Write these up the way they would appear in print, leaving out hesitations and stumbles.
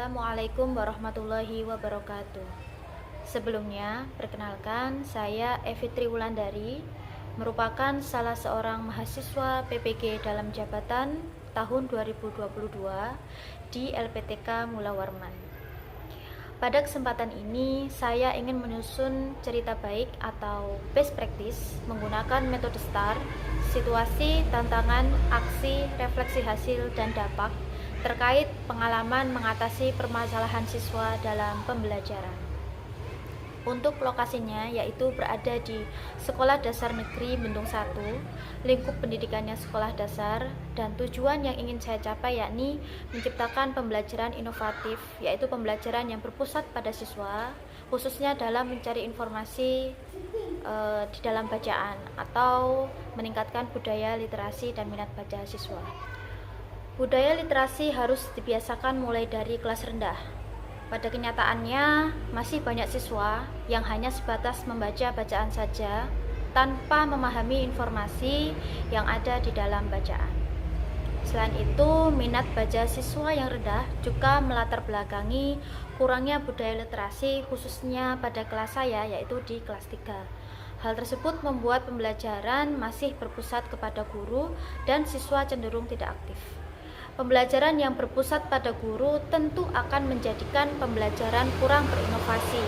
Assalamualaikum warahmatullahi wabarakatuh. Sebelumnya, perkenalkan saya Evi Triwulandari, merupakan salah seorang mahasiswa PPG dalam jabatan tahun 2022 di LPTK Mula Warman. Pada kesempatan ini, saya ingin menyusun cerita baik atau best practice menggunakan metode STAR, situasi, tantangan, aksi, refleksi hasil, dan dampak terkait pengalaman mengatasi permasalahan siswa dalam pembelajaran. Untuk lokasinya yaitu berada di Sekolah Dasar Negeri Bendung 1, lingkup pendidikannya sekolah dasar, dan tujuan yang ingin saya capai yakni menciptakan pembelajaran inovatif, yaitu pembelajaran yang berpusat pada siswa, khususnya dalam mencari informasi di dalam bacaan atau meningkatkan budaya literasi dan minat baca siswa. Budaya literasi harus dibiasakan mulai dari kelas rendah. Pada kenyataannya, masih banyak siswa yang hanya sebatas membaca bacaan saja tanpa memahami informasi yang ada di dalam bacaan. Selain itu, minat baca siswa yang rendah juga melatar belakangi kurangnya budaya literasi khususnya pada kelas saya, yaitu di kelas 3. Hal tersebut membuat pembelajaran masih berpusat kepada guru dan siswa cenderung tidak aktif. Pembelajaran yang berpusat pada guru tentu akan menjadikan pembelajaran kurang berinovasi.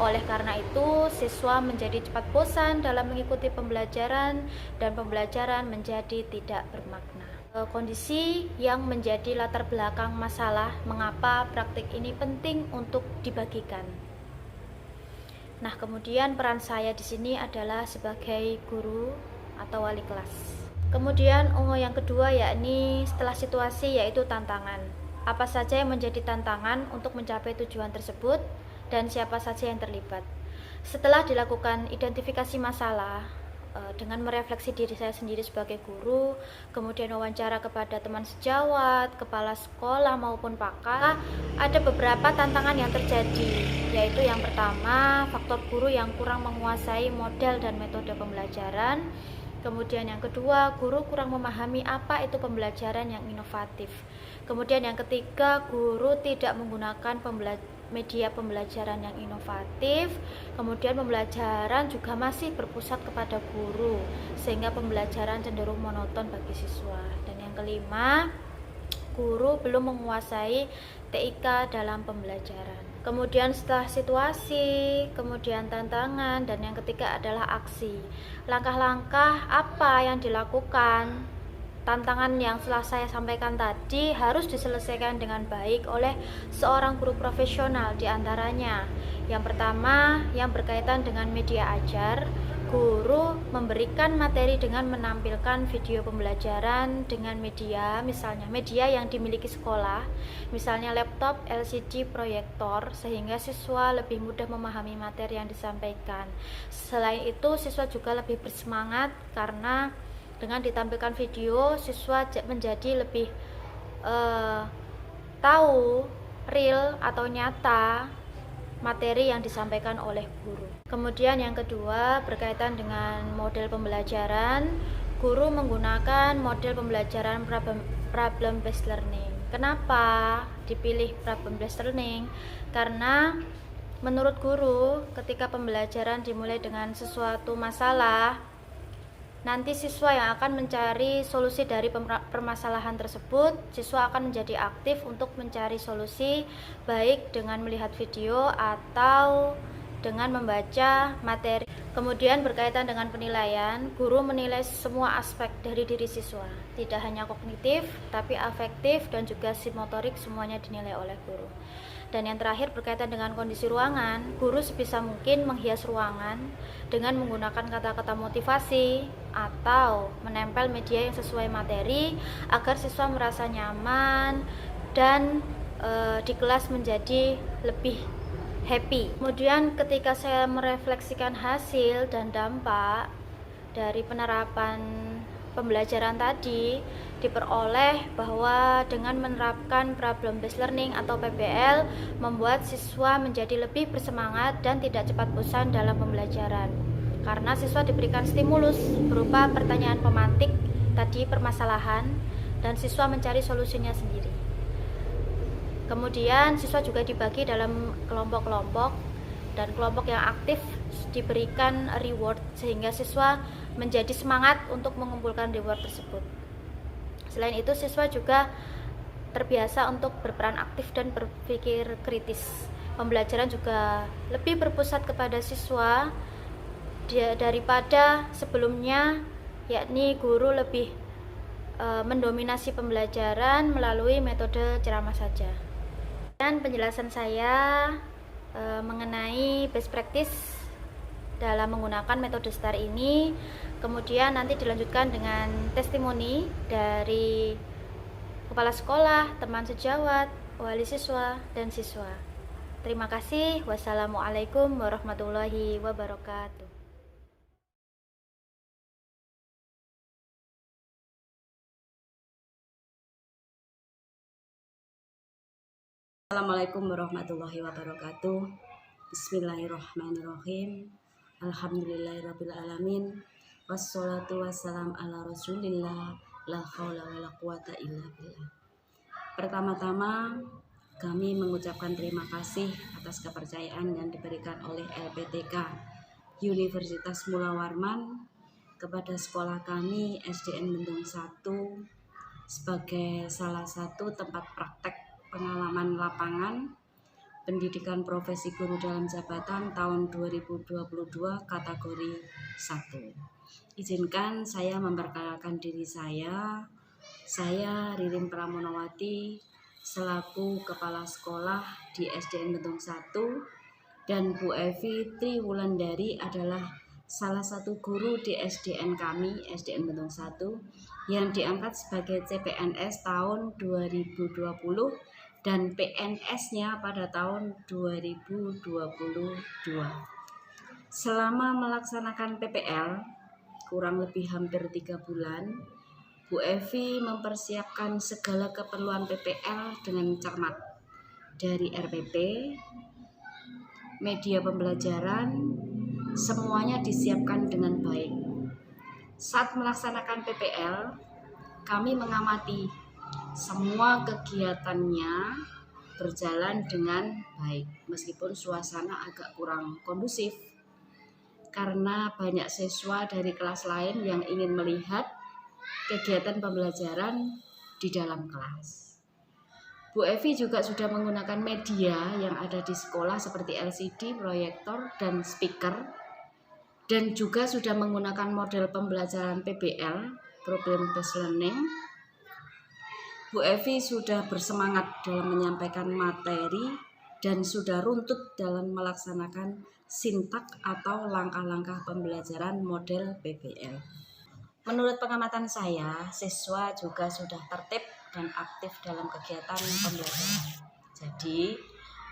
Oleh karena itu, siswa menjadi cepat bosan dalam mengikuti pembelajaran dan pembelajaran menjadi tidak bermakna. Kondisi yang menjadi latar belakang masalah mengapa praktik ini penting untuk dibagikan. Nah, kemudian peran saya di sini adalah sebagai guru atau wali kelas. Kemudian yang kedua yakni setelah situasi yaitu tantangan. Apa saja yang menjadi tantangan untuk mencapai tujuan tersebut dan siapa saja yang terlibat. Setelah dilakukan identifikasi masalah dengan merefleksi diri saya sendiri sebagai guru, kemudian wawancara kepada teman sejawat, kepala sekolah maupun pakar, ada beberapa tantangan yang terjadi, yaitu yang pertama, faktor guru yang kurang menguasai model dan metode pembelajaran. Kemudian yang kedua, guru kurang memahami apa itu pembelajaran yang inovatif. Kemudian yang ketiga, guru tidak menggunakan media pembelajaran yang inovatif. Kemudian pembelajaran juga masih berpusat kepada guru, sehingga pembelajaran cenderung monoton bagi siswa. Dan yang kelima, guru belum menguasai TIK dalam pembelajaran. Kemudian setelah situasi, kemudian tantangan, dan yang ketiga adalah aksi. Langkah-langkah apa yang dilakukan? Tantangan yang telah saya sampaikan tadi harus diselesaikan dengan baik oleh seorang guru profesional, diantaranya yang pertama yang berkaitan dengan media ajar. Guru memberikan materi dengan menampilkan video pembelajaran dengan media, misalnya media yang dimiliki sekolah, misalnya laptop, LCD, proyektor, sehingga siswa lebih mudah memahami materi yang disampaikan. Selain itu, siswa juga lebih bersemangat karena dengan ditampilkan video, siswa menjadi lebih tahu real atau nyata materi yang disampaikan oleh guru. Kemudian yang kedua berkaitan dengan model pembelajaran. Guru menggunakan model pembelajaran problem based learning. Kenapa dipilih problem based learning? Karena menurut guru ketika pembelajaran dimulai dengan sesuatu masalah, nanti siswa yang akan mencari solusi dari permasalahan tersebut, siswa akan menjadi aktif untuk mencari solusi baik dengan melihat video atau dengan membaca materi. Kemudian berkaitan dengan penilaian, guru menilai semua aspek dari diri siswa, tidak hanya kognitif, tapi afektif dan juga psikomotorik, semuanya dinilai oleh guru. Dan yang terakhir berkaitan dengan kondisi ruangan, guru sebisa mungkin menghias ruangan dengan menggunakan kata-kata motivasi atau menempel media yang sesuai materi agar siswa merasa nyaman dan di kelas menjadi lebih happy. Kemudian ketika saya merefleksikan hasil dan dampak dari penerapan pembelajaran tadi, diperoleh bahwa dengan menerapkan problem based learning atau PBL membuat siswa menjadi lebih bersemangat dan tidak cepat bosan dalam pembelajaran, karena siswa diberikan stimulus berupa pertanyaan pemantik tadi permasalahan dan siswa mencari solusinya sendiri. Kemudian siswa juga dibagi dalam kelompok-kelompok, dan kelompok yang aktif diberikan reward sehingga siswa menjadi semangat untuk mengumpulkan reward tersebut. Selain itu, siswa juga terbiasa untuk berperan aktif dan berpikir kritis. Pembelajaran juga lebih berpusat kepada siswa daripada sebelumnya, yakni guru lebih mendominasi pembelajaran melalui metode ceramah saja. Dan penjelasan saya mengenai best practice dalam menggunakan metode STAR ini, kemudian nanti dilanjutkan dengan testimoni dari kepala sekolah, teman sejawat, wali siswa, dan siswa. Terima kasih. Wassalamualaikum warahmatullahi wabarakatuh. Assalamualaikum warahmatullahi wabarakatuh. Bismillahirrahmanirrahim. Alhamdulillahirrabbilalamin. Wassalatu wassalam ala rasulillah. La haula wa la quwata illa billah. Pertama-tama kami mengucapkan terima kasih atas kepercayaan yang diberikan oleh LPTK Universitas Mula Warman kepada sekolah kami SDN Bendung 1 sebagai salah satu tempat praktek pengalaman lapangan pendidikan profesi guru dalam jabatan tahun 2022 kategori 1. Izinkan saya memperkenalkan diri saya. Saya Ririn Pramonowati selaku Kepala Sekolah di SDN Bendung 1, dan Bu Evi Triwulandari adalah salah satu guru di SDN kami, SDN Bendung 1, yang diangkat sebagai CPNS tahun 2020 dan PNS-nya pada tahun 2022. Selama melaksanakan PPL kurang lebih hampir 3 bulan, Bu Evi mempersiapkan segala keperluan PPL dengan cermat, dari RPP, media pembelajaran, semuanya disiapkan dengan baik. Saat melaksanakan PPL, kami mengamati semua kegiatannya berjalan dengan baik, meskipun suasana agak kurang kondusif karena banyak siswa dari kelas lain yang ingin melihat kegiatan pembelajaran di dalam kelas. Bu Evi juga sudah menggunakan media yang ada di sekolah seperti LCD, proyektor, dan speaker, dan juga sudah menggunakan model pembelajaran PBL, Problem Based Learning. Bu Evi sudah bersemangat dalam menyampaikan materi dan sudah runtut dalam melaksanakan sintak atau langkah-langkah pembelajaran model PBL. Menurut pengamatan saya, siswa juga sudah tertib dan aktif dalam kegiatan pembelajaran. Jadi,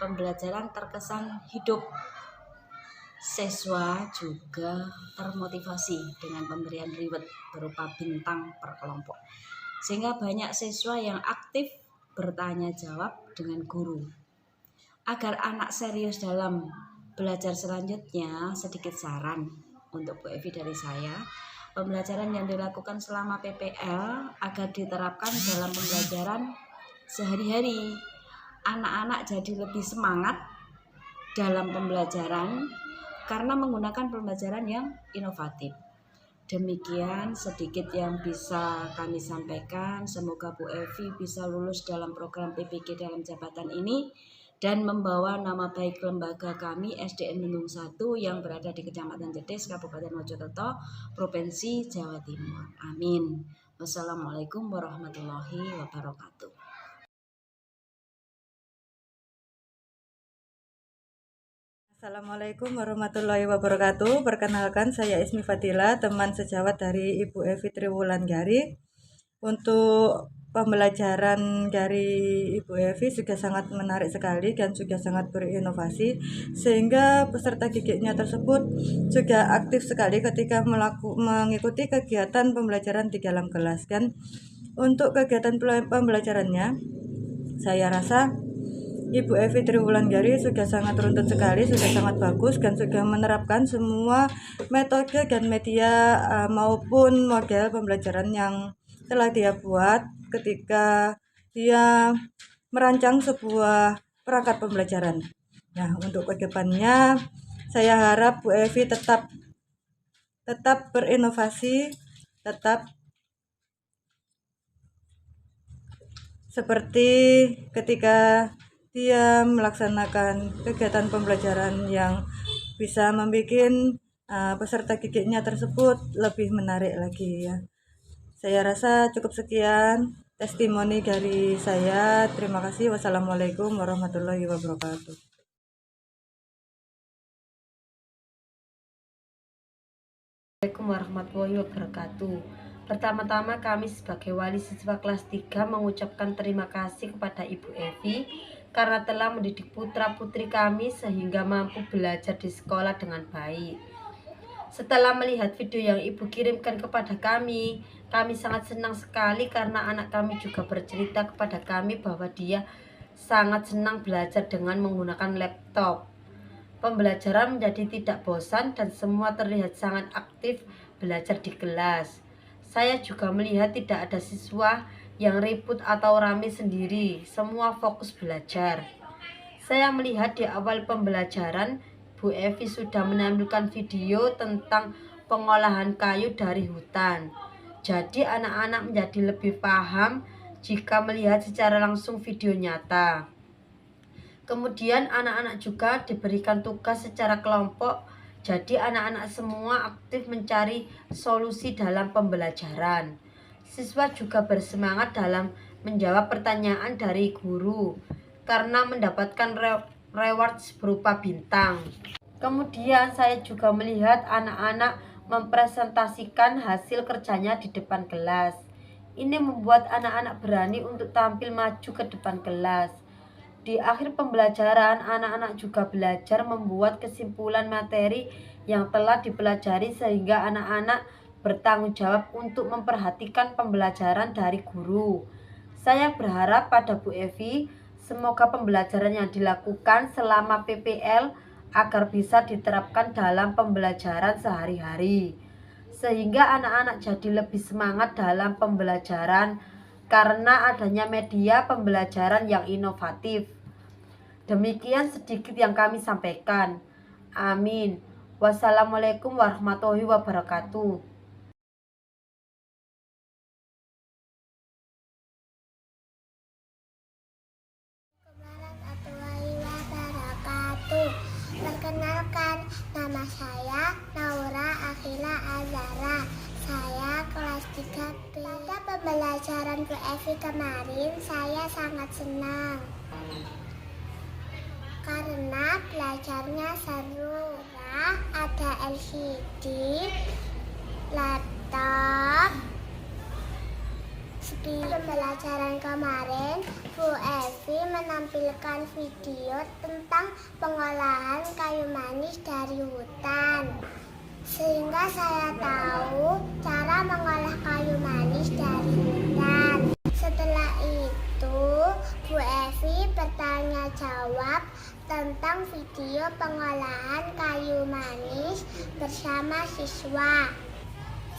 pembelajaran terkesan hidup. Siswa juga termotivasi dengan pemberian reward berupa bintang per kelompok, sehingga banyak siswa yang aktif bertanya jawab dengan guru. Agar anak serius dalam belajar selanjutnya, sedikit saran untuk Bu Evi dari saya. Pembelajaran yang dilakukan selama PPL agar diterapkan dalam pembelajaran sehari-hari. Anak-anak jadi lebih semangat dalam pembelajaran karena menggunakan pembelajaran yang inovatif. Demikian sedikit yang bisa kami sampaikan. Semoga Bu Evi bisa lulus dalam program PPG dalam jabatan ini dan membawa nama baik lembaga kami SDN Bendung 1 yang berada di Kecamatan Jetis, Kabupaten Mojokerto, Provinsi Jawa Timur. Amin. Wassalamualaikum warahmatullahi wabarakatuh. Assalamualaikum warahmatullahi wabarakatuh. Perkenalkan, saya Ismi Fadila, teman sejawat dari Ibu Evi Triwulandari. Untuk pembelajaran dari Ibu Evi juga sangat menarik sekali dan juga sangat berinovasi, sehingga peserta didiknya tersebut juga aktif sekali ketika mengikuti kegiatan pembelajaran di dalam kelas. Dan untuk kegiatan pembelajarannya, saya rasa Ibu Evi Triwulandari sudah sangat runtut sekali, sudah sangat bagus, dan sudah menerapkan semua metode dan media maupun model pembelajaran yang telah dia buat ketika dia merancang sebuah perangkat pembelajaran. Nah, untuk kedepannya saya harap Bu Evi tetap berinovasi, tetap seperti ketika dia melaksanakan kegiatan pembelajaran yang bisa membuat peserta didiknya tersebut lebih menarik lagi ya. Saya rasa cukup sekian testimoni dari saya. Terima kasih. Wassalamualaikum warahmatullahi wabarakatuh. Assalamualaikum warahmatullahi wabarakatuh. Pertama-tama kami sebagai wali siswa kelas 3 mengucapkan terima kasih kepada Ibu Evi karena telah mendidik putra-putri kami sehingga mampu belajar di sekolah dengan baik. Setelah melihat video yang Ibu kirimkan kepada kami sangat senang sekali karena anak kami juga bercerita kepada kami bahwa dia sangat senang belajar dengan menggunakan laptop. Pembelajaran menjadi tidak bosan dan semua terlihat sangat aktif belajar di kelas. Saya juga melihat tidak ada siswa yang ribut atau rame sendiri, semua fokus belajar. Saya melihat di awal pembelajaran, Bu Evi sudah menampilkan video tentang pengolahan kayu dari hutan. Jadi anak-anak menjadi lebih paham jika melihat secara langsung video nyata. Kemudian anak-anak juga diberikan tugas secara kelompok, jadi anak-anak semua aktif mencari solusi dalam pembelajaran. Siswa juga bersemangat dalam menjawab pertanyaan dari guru karena mendapatkan reward berupa bintang. Kemudian saya juga melihat anak-anak mempresentasikan hasil kerjanya di depan kelas. Ini membuat anak-anak berani untuk tampil maju ke depan kelas. Di akhir pembelajaran, anak-anak juga belajar membuat kesimpulan materi yang telah dipelajari sehingga anak-anak bertanggung jawab untuk memperhatikan pembelajaran dari guru. Saya berharap pada Bu Evi, semoga pembelajaran yang dilakukan selama PPL agar bisa diterapkan dalam pembelajaran sehari-hari, sehingga anak-anak jadi lebih semangat dalam pembelajaran karena adanya media pembelajaran yang inovatif. Demikian sedikit yang kami sampaikan. Amin. Wassalamualaikum warahmatullahi wabarakatuh. Warahmatullahi wabarakatuh. Perkenalkan, nama saya Naura Akhila Azara. Saya kelas 3B. Pada pembelajaran Bu Evi kemarin, saya sangat senang karena belajarnya seru. Ada LCD, laptop. Sebelum pembelajaran kemarin, Bu Evi menampilkan video tentang pengolahan kayu manis dari hutan, sehingga saya tahu cara mengolah kayu manis dari hutan. Setelah itu, Bu Evi bertanya jawab tentang video pengolahan kayu manis bersama siswa.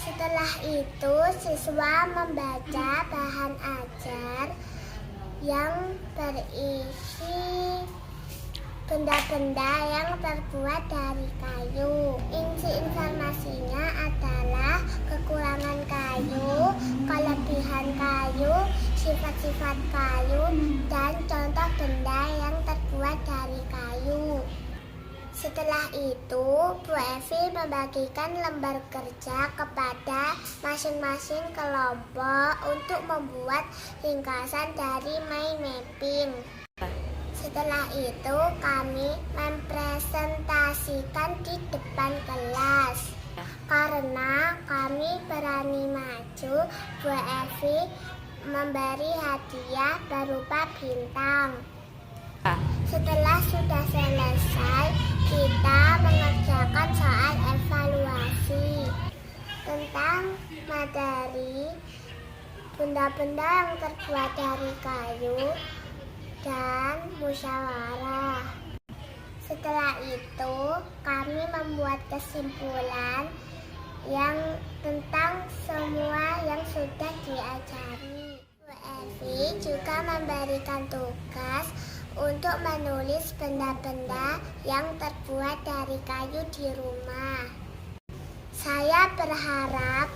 Setelah itu, siswa membaca bahan ajar yang berisi benda-benda yang terbuat dari kayu. Isi informasinya adalah kekurangan kayu, kelebihan kayu, sifat-sifat kayu, dan contoh benda yang terbuat dari kayu. Setelah itu, Bu Evi membagikan lembar kerja kepada masing-masing kelompok untuk membuat ringkasan dari mind mapping. Setelah itu, kami mempresentasikan di depan kelas. Karena kami berani maju, Bu Evi memberi hadiah berupa bintang. Setelah sudah selesai, kita mengerjakan soal evaluasi tentang materi benda-benda yang terbuat dari kayu dan musyawarah. Setelah itu, kami membuat kesimpulan yang tentang semua yang sudah diajari. Bu Evi juga memberikan tugas untuk menulis benda-benda yang terbuat dari kayu di rumah. Saya berharap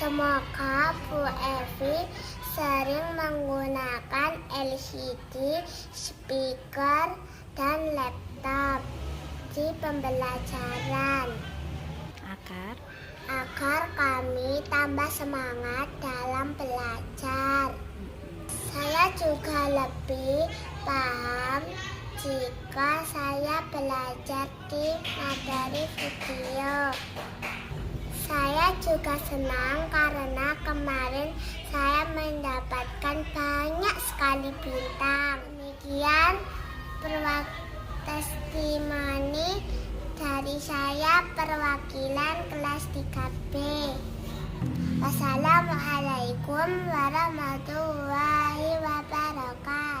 semoga Bu Evi sering menggunakan LCD, speaker, dan laptop di pembelajaran agar kami tambah semangat dalam belajar. Saya juga lebih paham jika saya belajar di materi video. Saya juga senang karena kemarin saya mendapatkan banyak sekali bintang. Demikian testimoni dari saya perwakilan kelas 3B. Wassalamualaikum warahmatullahi wabarakatuh.